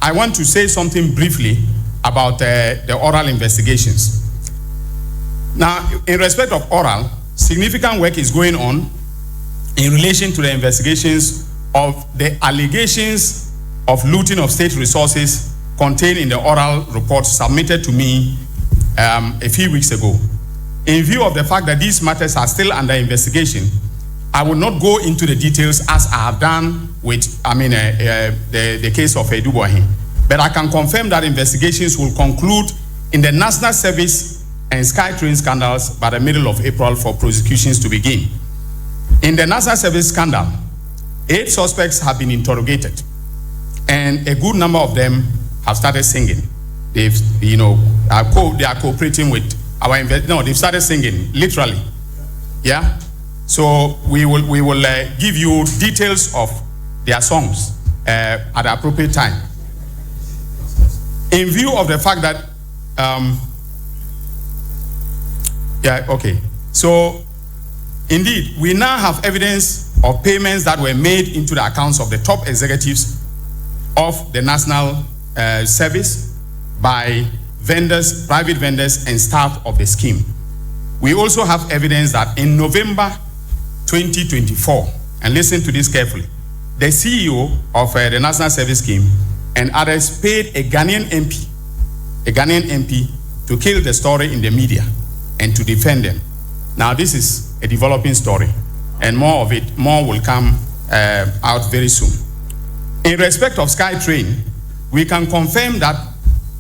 I want to say something briefly about the oral investigations. Now, in respect of oral, significant work is going on in relation to the investigations of the allegations of looting of state resources contained in the oral report submitted to me a few weeks ago. In view of the fact that these matters are still under investigation, I will not go into the details as I have done with, the case of Eduboahin. But I can confirm that investigations will conclude in the National Service and SkyTrain scandals by the middle of April for prosecutions to begin. In the National Service scandal, 8 suspects have been interrogated, and a good number of them have started singing. They are cooperating with our they've started singing, literally. Yeah? So we will give you details of their songs at the appropriate time. In view of the fact that, so indeed, we now have evidence of payments that were made into the accounts of the top executives of the National Service by vendors, private vendors, and staff of the scheme. We also have evidence that in November 2024, and listen to this carefully, the CEO of the National Service Scheme and others paid a Ghanaian MP to kill the story in the media and to defend them. Now, this is a developing story, and more will come out very soon. In respect of SkyTrain, we can confirm that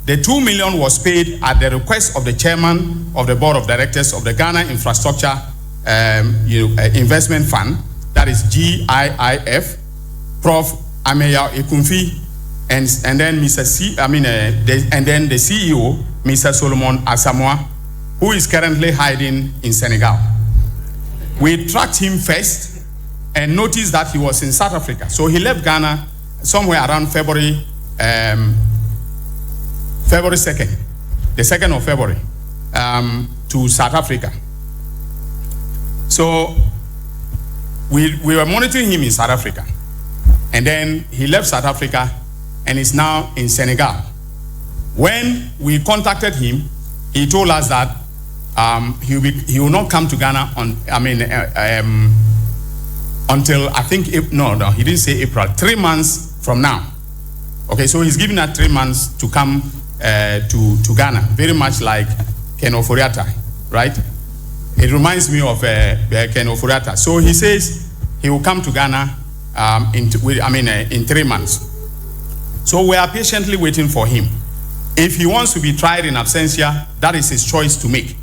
the 2 million was paid at the request of the chairman of the board of directors of the Ghana Infrastructure Investment Fund, that is GIIF, Prof. Ameya Ekunfi, and then and then the CEO, Mr. Solomon Asamoah, who is currently hiding in Senegal. We tracked him first and noticed that he was in South Africa. So he left Ghana somewhere around February 2nd, the 2nd of February, to South Africa. So we were monitoring him in South Africa, and then he left South Africa and is now in Senegal. When we contacted him, he told us that he will not come to Ghana until I think he didn't say April, 3 months from now. Okay, so he's giving us 3 months to come to Ghana, very much like Ken Oforiatta, right? It reminds me of Ken Oforiatta. So he says he will come to Ghana in 3 months. So we are patiently waiting for him. If he wants to be tried in absentia, that is his choice to make.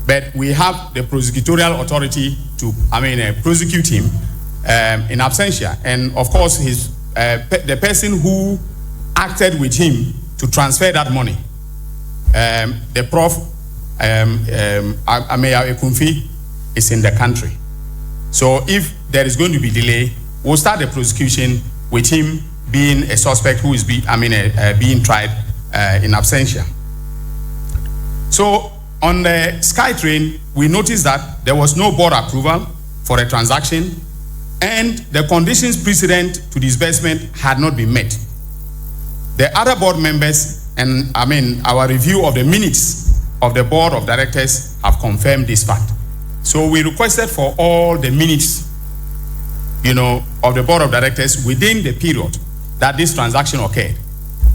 But we have the prosecutorial authority to prosecute him in absentia. And of course, the person who acted with him to transfer that money, the Prof. Ameya Ekunfi, is in the country. So if there is going to be delay, we'll start the prosecution with him being a suspect who is being tried in absentia. So on the SkyTrain, we noticed that there was no board approval for a transaction, and the conditions precedent to disbursement had not been met. The other board members and our review of the minutes of the board of directors have confirmed this fact. So we requested for all the minutes, of the board of directors within the period that this transaction occurred.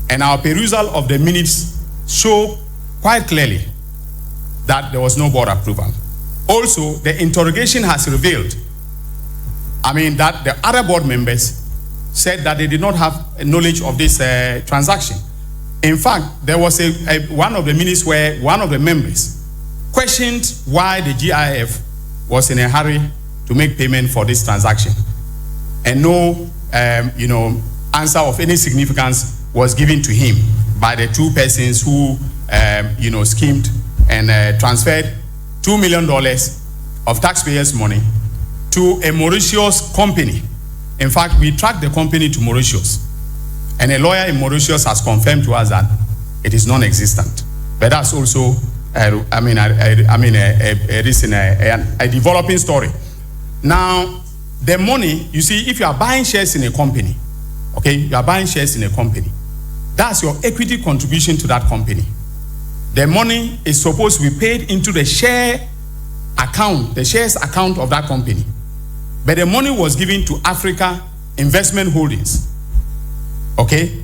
And our perusal of the minutes show quite clearly that there was no board approval. Also, the interrogation has revealed, that the other board members said that they did not have knowledge of this transaction. In fact, there was one of the minutes where one of the members questioned why the GIF was in a hurry to make payment for this transaction. And no, answer of any significance was given to him by the 2 persons who, schemed and transferred $2 million of taxpayers' money to a Mauritius company. In fact, we tracked the company to Mauritius, and a lawyer in Mauritius has confirmed to us that it is non-existent. But that's also, a developing story. Now, the money, you see, if you are buying shares in a company, okay, you are buying shares in a company, That's your equity contribution to that company. The money is supposed to be paid into the share account, the shares account of that company. But the money was given to Africa Investment Holdings. Okay?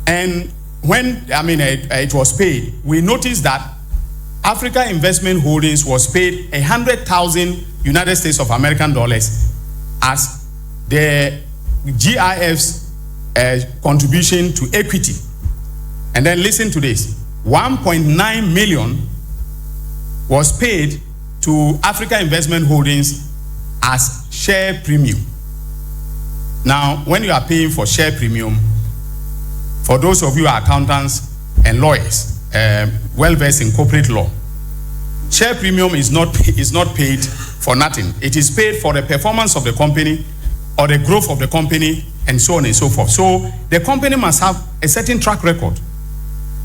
And when, it was paid, we noticed that Africa Investment Holdings was paid 100,000 United States of American dollars as the GIF's contribution to equity. And then listen to this. 1.9 million was paid to Africa Investment Holdings as share premium. Now, when you are paying for share premium, for those of you who are accountants and lawyers, well-versed in corporate law, share premium is not paid for nothing. It is paid for the performance of the company or the growth of the company and so on and so forth. So the company must have a certain track record.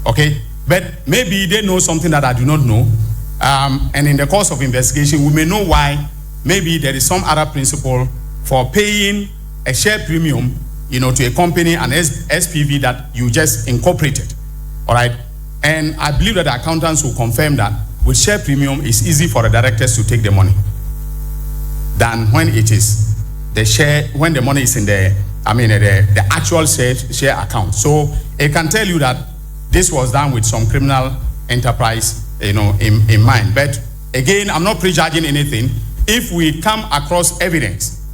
Okay? But maybe they know something that I do not know. And in the course of investigation, we may know why. Maybe there is some other principle for paying a share premium, to a company, an SPV that you just incorporated. All right? And I believe that the accountants will confirm that with share premium, it's easy for the directors to take the money than when it is the share, when the money is in the actual share account. So it can tell you that this was done with some criminal enterprise, in mind. But again, I'm not prejudging anything. If we come across evidence,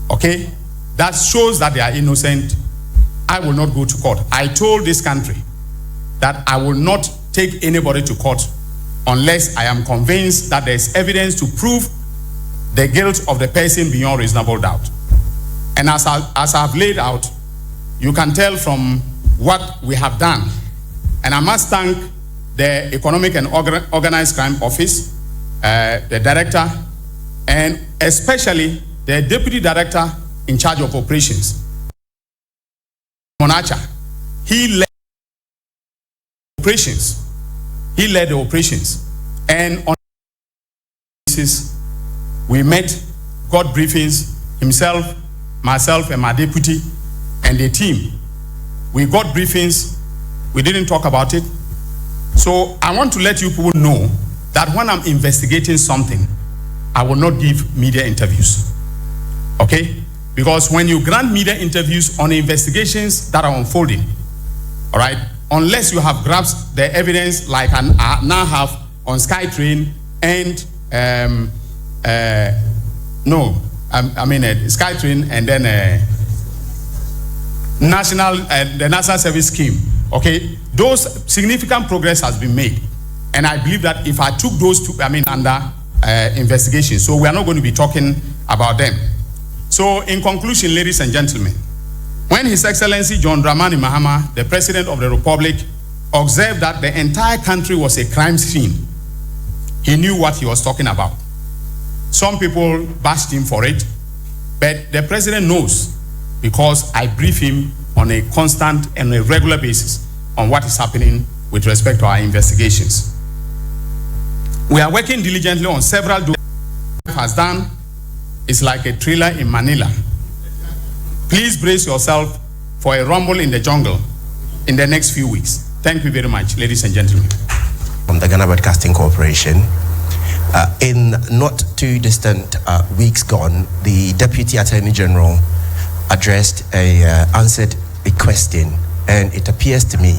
okay, that shows that they are innocent, I will not go to court. I told this country that I will not take anybody to court unless I am convinced that there is evidence to prove the guilt of the person beyond reasonable doubt. And as I've laid out, you can tell from what we have done. And I must thank the Economic and Organized Crime Office, the director, and especially the deputy director in charge of operations, Monacha. He led operations. He led the operations. And on this, we met, got briefings, himself, myself, and my deputy, and the team. We got briefings. We didn't talk about it. So I want to let you people know that when I'm investigating something, I will not give media interviews. Okay? Because when you grant media interviews on investigations that are unfolding, all right, unless you have grasped the evidence like I now have on SkyTrain and SkyTrain and then the National Service Scheme. Okay, those significant progress has been made, and I believe that if I took those two, under investigation, so we are not going to be talking about them. So, in conclusion, ladies and gentlemen, when His Excellency John Dramani Mahama, the President of the Republic, observed that the entire country was a crime scene, he knew what he was talking about. Some people bashed him for it, but the President knows because I brief him on a constant and a regular basis on what is happening with respect to our investigations. We are working diligently on several has done. It's like a thriller in Manila. Please brace yourself for a rumble in the jungle in the next few weeks. Thank you very much, ladies and gentlemen. From the Ghana Broadcasting Corporation, in not too distant weeks gone, the Deputy Attorney General answered a question, and it appears to me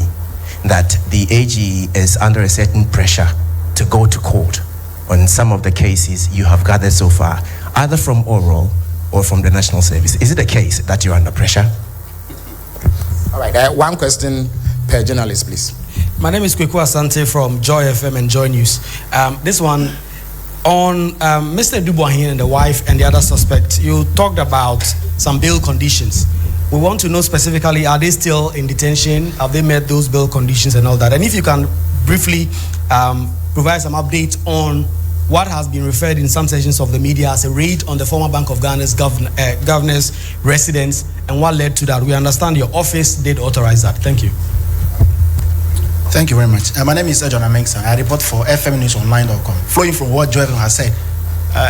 that the AG is under a certain pressure to go to court on some of the cases you have gathered so far, either from oral or from the National Service. Is it a case that you're under pressure? All right, one question per journalist, please. My name is Kweku Asante from Joy FM and Joy News. This one, on Mr. Dubois and the wife and the other suspect, you talked about some bail conditions. We want to know specifically, are they still in detention? Have they met those bail conditions and all that? And if you can briefly provide some updates on what has been referred in some sections of the media as a raid on the former Bank of Ghana's governor's residence, and what led to that. We understand your office did authorize that. Thank you. Thank you very much. My name is John Amengsa. I report for fmnewsonline.com. Flowing from what Joel has said,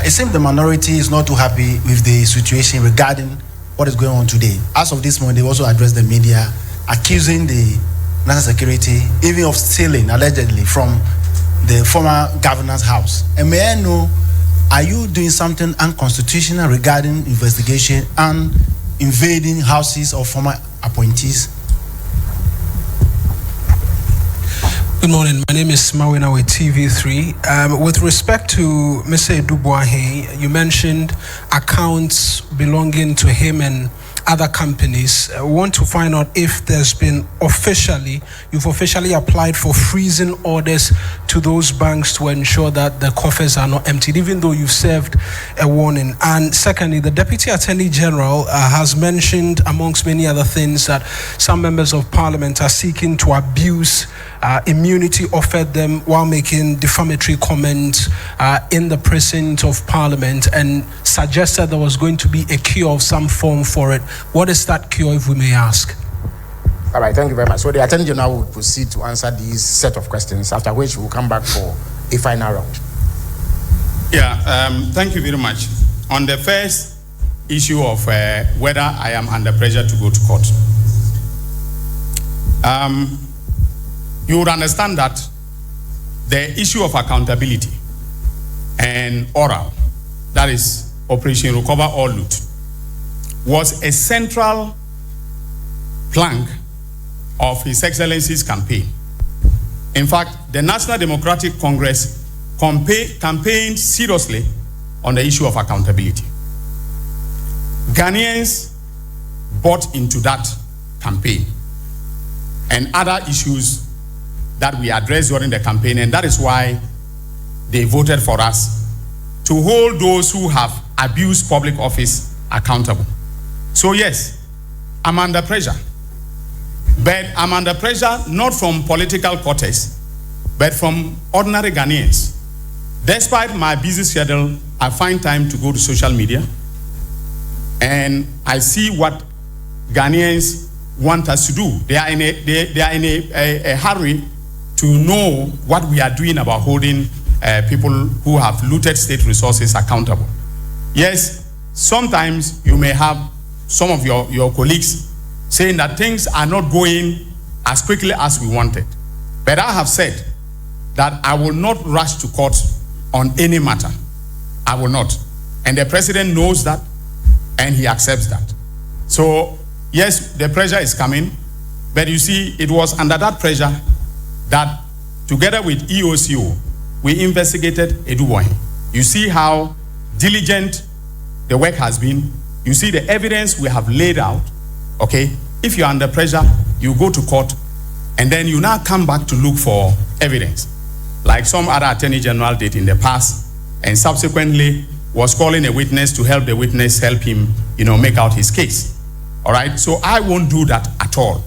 it seems the minority is not too happy with the situation regarding what is going on today. As of this morning, they also addressed the media accusing the national security even of stealing allegedly from the former governor's house. And may I know, are you doing something unconstitutional regarding investigation and invading houses of former appointees? Good morning. My name is Mawina with TV3. With respect to Mr. Dubois, you mentioned accounts belonging to him and other companies. I want to find out if there's been you've officially applied for freezing orders to those banks to ensure that the coffers are not emptied, even though you've served a warning. And secondly, the Deputy Attorney General has mentioned, amongst many other things, that some members of Parliament are seeking to abuse immunity offered them while making defamatory comments in the presence of Parliament, and suggested there was going to be a cure of some form for it. What is that cure, if we may ask? All right, thank you very much. So the Attorney General will proceed to answer these set of questions, after which we'll come back for a final round. Yeah, thank you very much. On the first issue of whether I am under pressure to go to court, you would understand that the issue of accountability and oral, that is Operation Recover or Loot, was a central plank of His Excellency's campaign. In fact, the National Democratic Congress campaigned seriously on the issue of accountability. Ghanaians bought into that campaign and other issues that we addressed during the campaign, and that is why they voted for us to hold those who have abused public office accountable. So yes, I'm under pressure, but I'm under pressure not from political quarters, but from ordinary Ghanaians. Despite my busy schedule, I find time to go to social media, and I see what Ghanaians want us to do. They are in a hurry to know what we are doing about holding people who have looted state resources accountable. Yes, sometimes you may have some of your colleagues saying that things are not going as quickly as we wanted. But I have said that I will not rush to court on any matter. I will not. And the president knows that, and he accepts that. So yes, the pressure is coming, but you see, it was under that pressure that together with EOCO, we investigated Eduboahin. You see how diligent the work has been. You see the evidence we have laid out, okay? If you're under pressure, you go to court, and then you now come back to look for evidence, like some other Attorney General did in the past, and subsequently was calling a witness to help the witness help him, make out his case. All right, so I won't do that at all.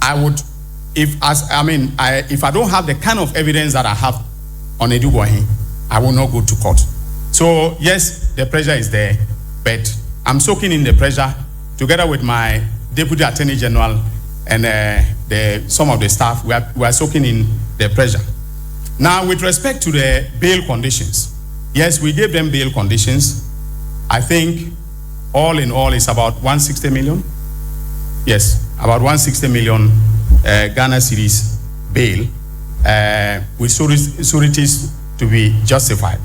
I would, if I don't have the kind of evidence that I have on Eduboahin, I will not go to court. So yes, the pressure is there, but I'm soaking in the pressure together with my Deputy Attorney General and some of the staff. We are soaking in the pressure. Now, with respect to the bail conditions, yes, we gave them bail conditions. I think all in all, it's about 160 million. Yes, about 160 million Ghana cedis bail with sureties to be justified.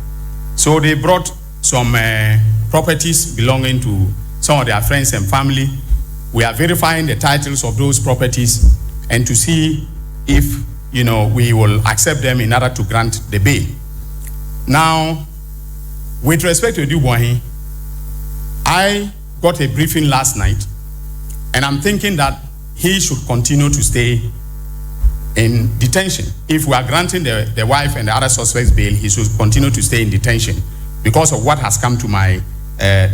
So they brought some properties belonging to some of their friends and family. We are verifying the titles of those properties and to see if we will accept them in order to grant the bail. Now, with respect to Eduboahin, I got a briefing last night, and I'm thinking that he should continue to stay in detention. If we are granting the wife and the other suspects bail, he should continue to stay in detention because of what has come to my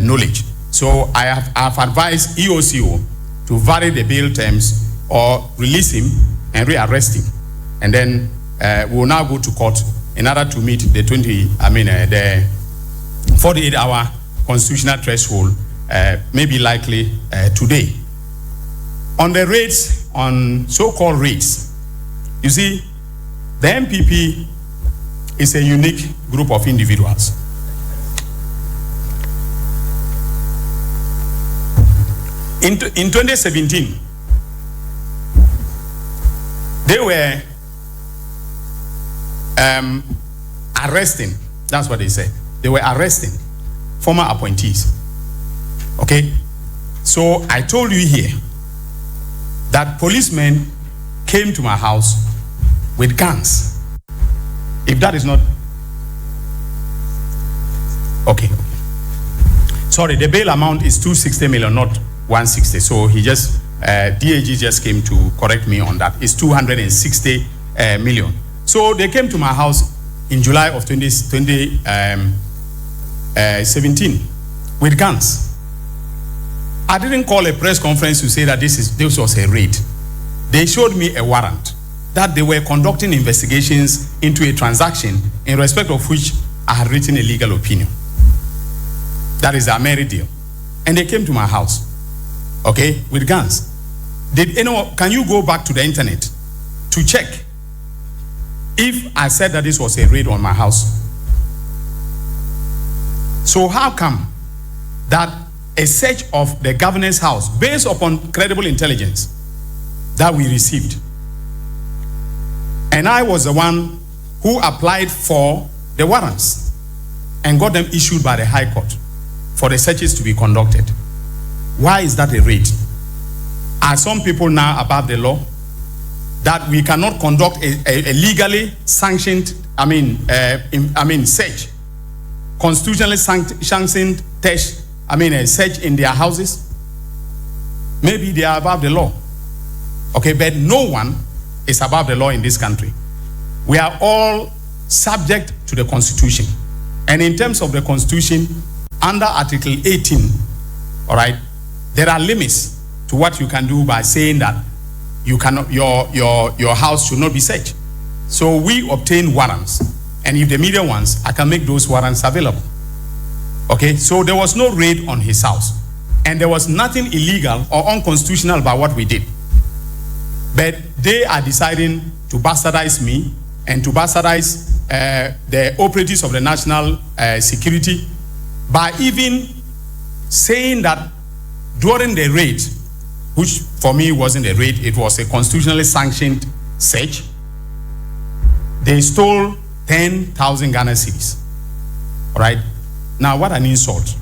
knowledge. So I have advised EOCO to vary the bail terms or release him and rearrest him. And then we will now go to court in order to meet the 48-hour constitutional threshold, maybe likely today. On the raids, on so-called raids, you see, the MPP is a unique group of individuals. In 2017, they were arresting, that's what they said. They were arresting former appointees. Okay? So I told you here that policemen came to my house with guns. If that is not okay. Sorry, the bail amount is 260 million, not 160. So he just DAG just came to correct me on that. It's 260 million. So they came to my house in July of 2017 with guns. I didn't call a press conference to say that this was a raid. They showed me a warrant that they were conducting investigations into a transaction in respect of which I had written a legal opinion. That is a married deal. And they came to my house, okay, with guns. Can you go back to the internet to check if I said that this was a raid on my house? So how come that a search of the governor's house, based upon credible intelligence that we received, and I was the one who applied for the warrants and got them issued by the High Court for the searches to be conducted? Why is that a raid? Are some people now above the law that we cannot conduct a legally sanctioned, search, constitutionally sanctioned test, a search in their houses? Maybe they are above the law. Okay, but no one is above the law in this country. We are all subject to the Constitution. And in terms of the Constitution, under Article 18, all right, there are limits to what you can do by saying that you cannot, your house should not be searched. So we obtain warrants, and if the media wants, I can make those warrants available. Okay, so there was no raid on his house, and there was nothing illegal or unconstitutional about what we did. But they are deciding to bastardize me and to bastardize the operatives of the national security by even saying that during the raid, which for me wasn't a raid, it was a constitutionally sanctioned search, they stole 10,000 Ghana cedis. All right? Now, what an insult.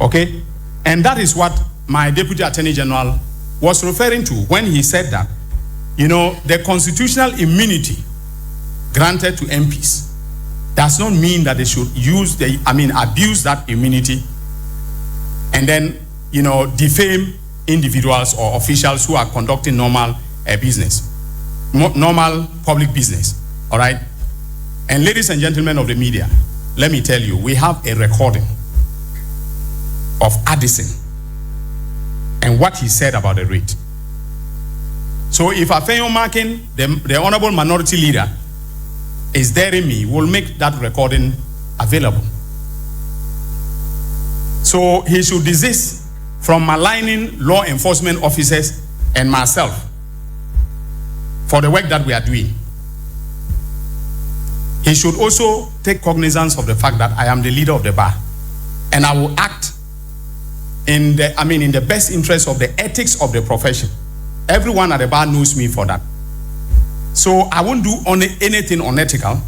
Okay? And that is what my Deputy Attorney General was referring to when he said that, the constitutional immunity granted to MPs does not mean that they should abuse that immunity and then, defame individuals or officials who are conducting normal business, normal public business. All right? And ladies and gentlemen of the media, let me tell you, we have a recording of Addison and what he said about the raid. So if Afenyo Markin, the Honorable Minority Leader, is daring me, we'll make that recording available. So he should desist from maligning law enforcement officers and myself for the work that we are doing. He should also take cognizance of the fact that I am the leader of the bar, and I will act in the best interest of the ethics of the profession. Everyone at the bar knows me for that. So I won't do anything unethical,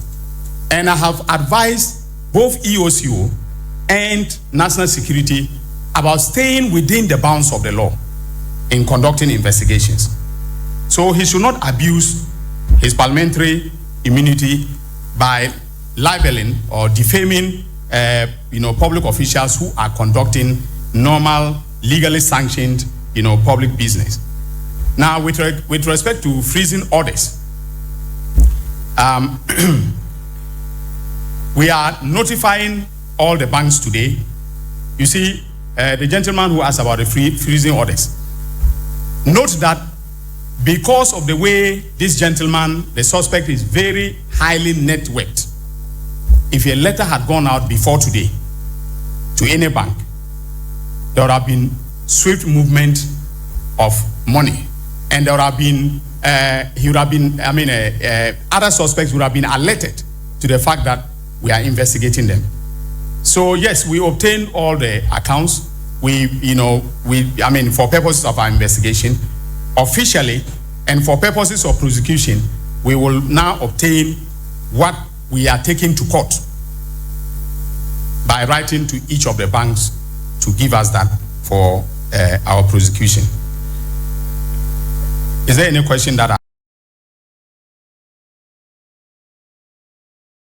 and I have advised both EOCO and National Security about staying within the bounds of the law in conducting investigations. So he should not abuse his parliamentary immunity by libeling or defaming public officials who are conducting normal, legally sanctioned public business. Now, with respect to freezing orders, we are notifying all the banks today. You see, the gentleman who asked about the freezing orders, note that because of the way this gentleman, the suspect, is very highly networked, if a letter had gone out before today to any bank, there would have been swift movement of money, and there would have been other suspects would have been alerted to the fact that we are investigating them. So yes, we obtained all the accounts. For purposes of our investigation, officially, And for purposes of prosecution, we will now obtain what we are taking to court by writing to each of the banks to give us that for our prosecution. Is there any question that